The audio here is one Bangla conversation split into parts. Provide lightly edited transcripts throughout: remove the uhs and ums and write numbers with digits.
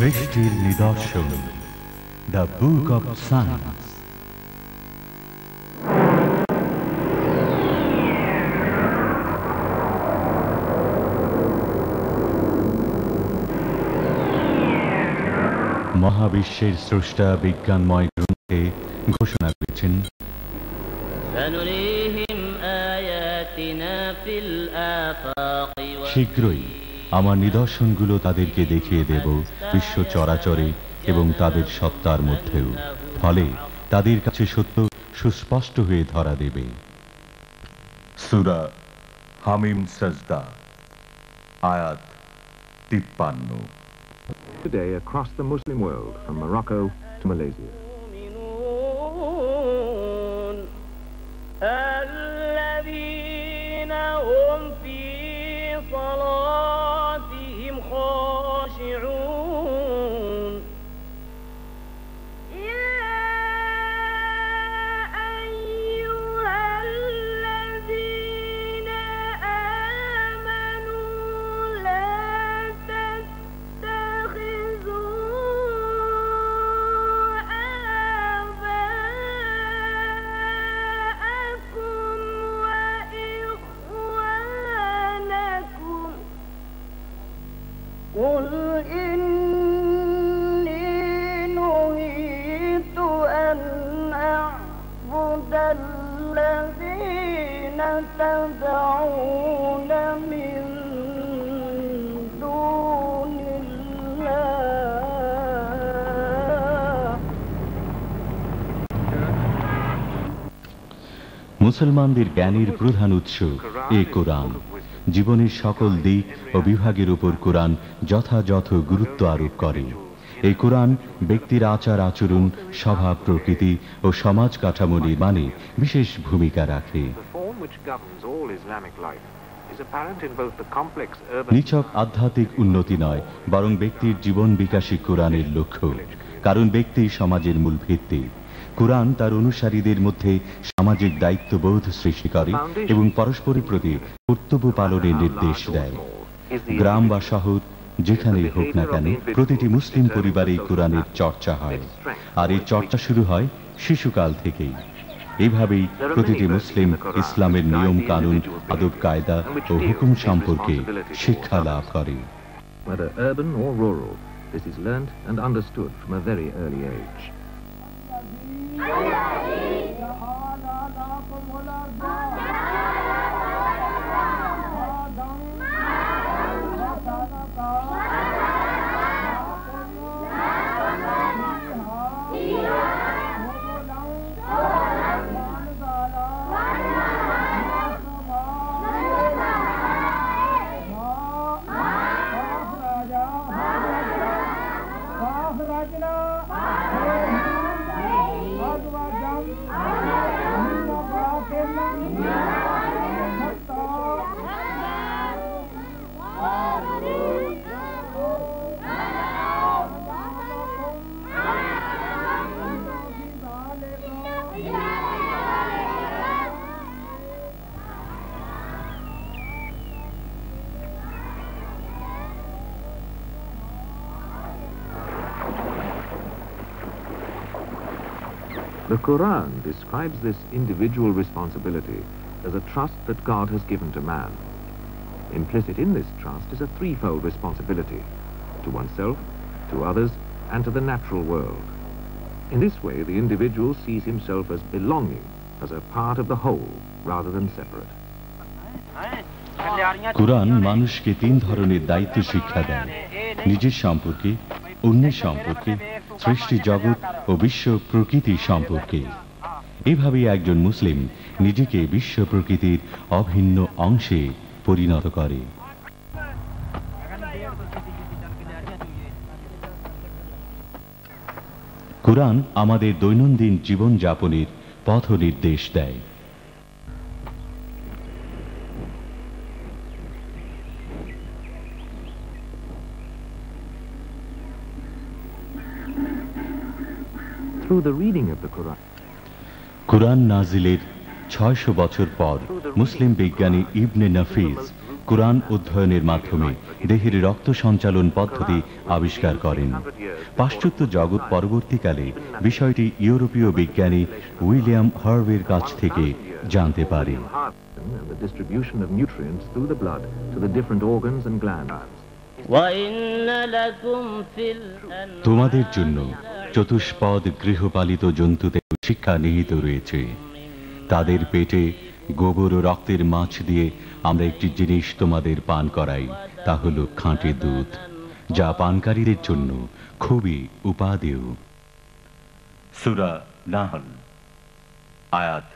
সৃষ্টির নিদর্শন, দ্য বুক অব সায়েন্স। মহাবিশ্বের স্রষ্টা বিজ্ঞানময় গ্রন্থে ঘোষণা করেছেন, শীঘ্রই আমার নিদর্শনগুলো তাদেরকে দেখিয়ে দেব বিশ্ব চরাচরে এবং তাদের সত্তার মধ্যেও, ফলে তাদের কাছে সত্য সুস্পষ্ট হয়ে ধরা দেবে। সূরা হামিম সাজদা, আয়াত 53। Today across the Muslim world, from Morocco to Malaysia. الذين هم في صلاتهم خاشعون يا أيها الذين آمنوا لا تتخذوا آباءكم وإخوانكم قل إني نهيت أن أعبد الذين تدعون من دون الله। মুসলমানদের জ্ঞানের প্রধান উৎস এ কোরআন। জীবনের সকল দিক ও বিভাগের উপর কোরআন যথাযথ গুরুত্ব আরোপ করে। এই কোরআন ব্যক্তির আচার আচরণ, স্বভাব প্রকৃতি ও সমাজ কাঠামো নির্মাণে বিশেষ ভূমিকা রাখে। নিছক আধ্যাত্মিক উন্নতি নয়, বরং ব্যক্তির জীবন বিকাশই কোরআনের লক্ষ্য, কারণ ব্যক্তি সমাজের মূল ভিত্তি। কোরআন তার অনুসারীদের মধ্যে সামাজিক দায়িত্ববোধ সৃষ্টি করে এবং পরস্পরের প্রতি কর্তব্য পালনের নির্দেশ দেয়। গ্রাম বা শহর যেখানেই হোক না কেন, প্রতিটি মুসলিম পরিবারে কোরআনের চর্চা হয়, আর এই চর্চা শুরু হয় শিশুকাল থেকেই। এইভাবেই প্রতিটি মুসলিম ইসলামের নিয়ম কানুন, আদব কায়দা ও হুকুম সম্পর্কে শিক্ষা লাভ করে। Whether urban or rural, this is learnt and understood from a very early age. The Quran describes this individual responsibility as a trust that God has given to man. Implicit in this trust is a threefold responsibility: to oneself, to others, and to the natural world. In this way, the individual sees himself as belonging, as a part of the whole, rather than separate. কোরআন মানুষকে তিন ধরনের দায়িত্ব শিক্ষা দেয়: নিজের সম্পর্কে, অন্যের সম্পর্কে, সৃষ্টি জগৎ ও বিশ্ব প্রকৃতি সম্পর্কে। এভাবেই একজন মুসলিম নিজেকে বিশ্ব প্রকৃতির অভিন্ন অংশে পরিণত করে। কোরআন আমাদের দৈনন্দিন জীবন যাপনের পথ নির্দেশ দেয়। Through the reading of the Quran, কোরআন নাজিলের 600 বছর পর মুসলিম বিজ্ঞানী ইবনে নাফিস কুরআন অধ্যয়নের মাধ্যমে দেহের রক্ত সঞ্চালন পদ্ধতি আবিষ্কার করেন। পাশ্চাত্য জগৎ পরবর্তীকালে বিষয়টি ইউরোপীয় বিজ্ঞানী উইলিয়াম হার্ভের কাছ থেকে জানতে পারে। The distribution of nutrients through the blood to the different organs and glands. তোমাদের জন্য চতুষ্পদ গৃহপালিত জন্তুতে শিক্ষা নিহিত রয়েছে। তাদের পেটে গোবর ও রক্তের মাছ দিয়ে আমরা একটি জিনিস তোমাদের পান করাই, তা হলো খাঁটি দুধ, যা পানকারীদের জন্য খুবই উপাদেয়। সূরা নাহল আয়াত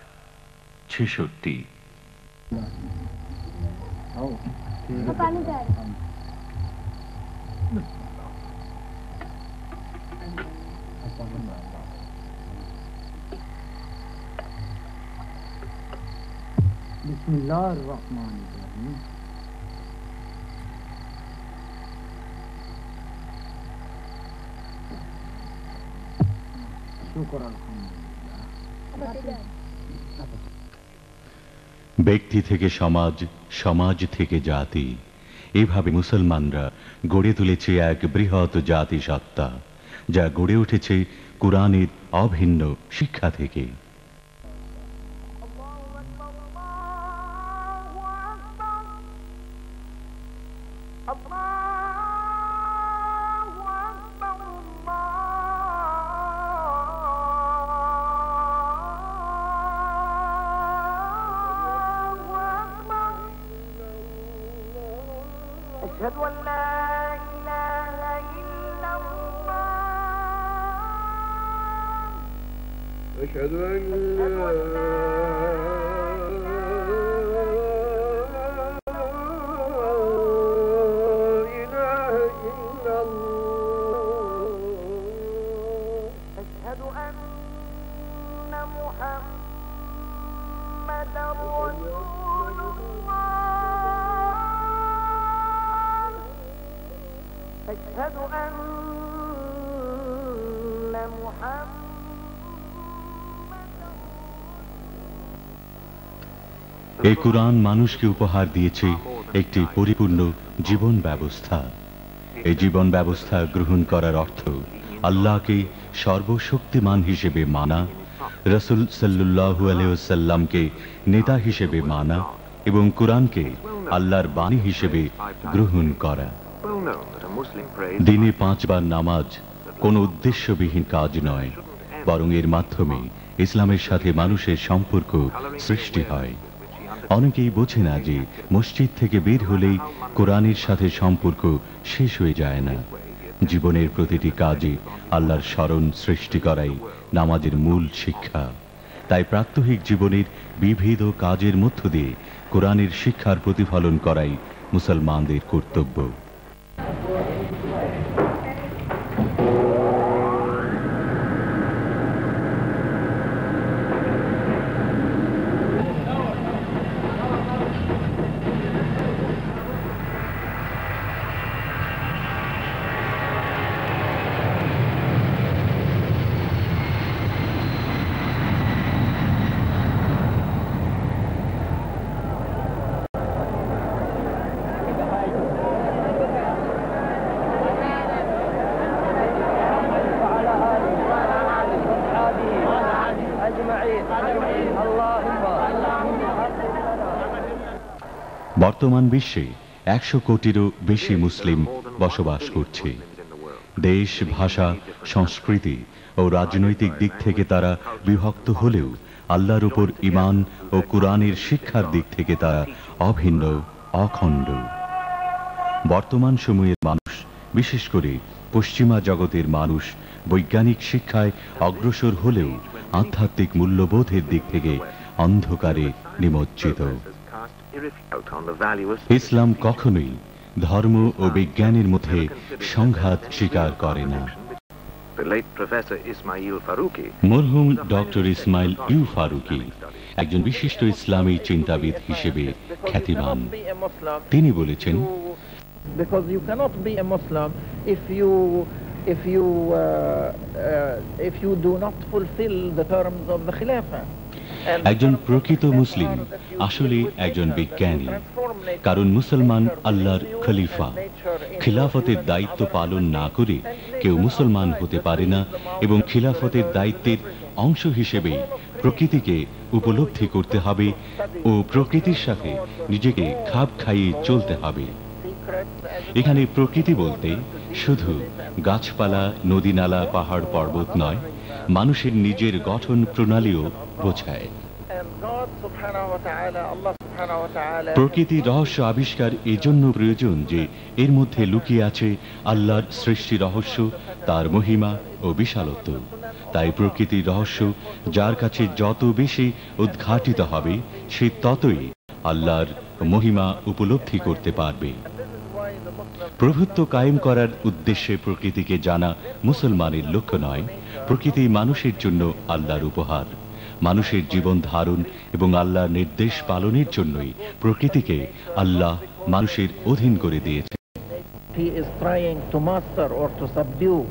66। बिस्मिल्लाहिर्रहमानिर्रहीम। शुक्र अल्हम्दुलिल्लाह। ব্যক্তি থেকে সমাজ, সমাজ থেকে জাতি, এভাবে মুসলমানরা গড়ে তুলেছে এক বৃহৎ জাতিসত্তা, যা গড়ে উঠেছে কুরআনের অভিন্ন শিক্ষা থেকে। أشهد أن لا إله إلا الله أشهد أن لا إله إلا الله أشهد أن محمدا رسول الله أشهد أن محمدا এই কুরআন মানুষকে উপহার দিয়েছে একটি পরিপূর্ণ জীবন ব্যবস্থা। এই জীবন ব্যবস্থা গ্রহণ করার অর্থ আল্লাহকে সর্বশক্তিমান হিসেবে মানা, রাসূল সাল্লাল্লাহু আলাইহি ওয়াসাল্লামকে নেতা হিসেবে মানা এবং কুরআনকে আল্লাহর বাণী হিসেবে গ্রহণ করা। দিনে 5 বার নামাজ কোনো উদ্দেশ্যবিহীন কাজ নয়, বরং এর মাধ্যমে ইসলামের সাথে মানুষের সম্পর্ক সৃষ্টি হয়। অনেকেই বোঝে না যে মসজিদ থেকে বের হলেই কোরআনের সাথে সম্পর্ক শেষ হয়ে যায় না। জীবনের প্রতিটি কাজে আল্লাহর স্মরণ সৃষ্টি করাই নামাজের মূল শিক্ষা। তাই প্রাত্যহিক জীবনের বিবিধ কাজের মধ্য দিয়ে কোরআনের শিক্ষার প্রতিফলন করাই মুসলমানদের কর্তব্য। বর্তমান বিশ্বে 100 কোটিরও বেশি মুসলিম বসবাস করছে। দেশ, ভাষা, সংস্কৃতি ও রাজনৈতিক দিক থেকে তারা বিভক্ত হলেও আল্লাহর উপর ঈমান ও কুরআনের শিক্ষার দিক থেকে তারা অভিন্ন, অখণ্ড। বর্তমান সময়ের মানুষ, বিশেষ করে পশ্চিমা জগতের মানুষ, বৈজ্ঞানিক শিক্ষায় অগ্রসর হলেও আধ্যাত্মিক মূল্যবোধের দিক থেকে অন্ধকারে নিমজ্জিত। ইসলাম কখনোই ধর্ম ও বিজ্ঞানের মধ্যে সংঘাত স্বীকার করে না। মরহুম ডক্টর ইসমাইল ইউ ফারুকি একজন বিশিষ্ট ইসলামী চিন্তাবিদ হিসেবে খ্যাতিমান। তিনি বলেছেন, Because you cannot be a Muslim if you do not fulfill the terms of the Khilafah. একজন প্রকৃত মুসলিম আসলে একজন বিজ্ঞানী, কারণ মুসলমান আল্লাহর খলিফা। খিলাফতের দায়িত্ব পালন না করে কেউ মুসলমান হতে পারে না, এবং খিলাফতের দায়িত্বের অংশ হিসেবে প্রকৃতিকে উপলব্ধি করতে হবে ও প্রকৃতির সাথে নিজেকে খাপ খাইয়ে চলতে হবে। এখানে প্রকৃতি বলতে শুধু গাছপালা, নদী, নালা, পাহাড়, পর্বত নয়, মানুষের নিজের গঠন প্রণালীও বোঝায়। প্রকৃতি রহস্য আবিষ্কার এজন্য প্রয়োজন যে এর মধ্যে লুকিয়ে আছে আল্লাহর সৃষ্টি রহস্য, তার মহিমা ও বিশালত্ব। তাই প্রকৃতির রহস্য যার কাছে যত বেশি উদ্ঘাটিত হবে, সে ততই আল্লাহর মহিমা উপলব্ধি করতে পারবে। প্রভুত্ব কায়েম করার উদ্দেশ্যে প্রকৃতিকে জানা মুসলমানের লক্ষ্য নয়, প্রকৃতি মানুষের জন্য আল্লাহর উপহার। মানুষের জীবন ধারণ এবং আল্লাহর নির্দেশ পালনের জন্যই প্রকৃতিকে আল্লাহ মানুষের অধীন করে দিয়েছে। He is trying to master or to subdue.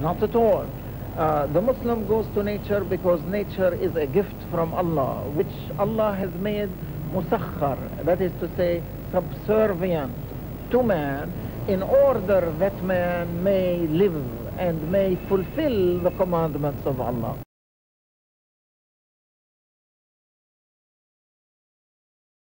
Not at all. The Muslim goes to nature because nature is a gift from Allah, which Allah has made musakhar, that is to say, subservient to man, in order that man may live and may fulfill the commandments of Allah.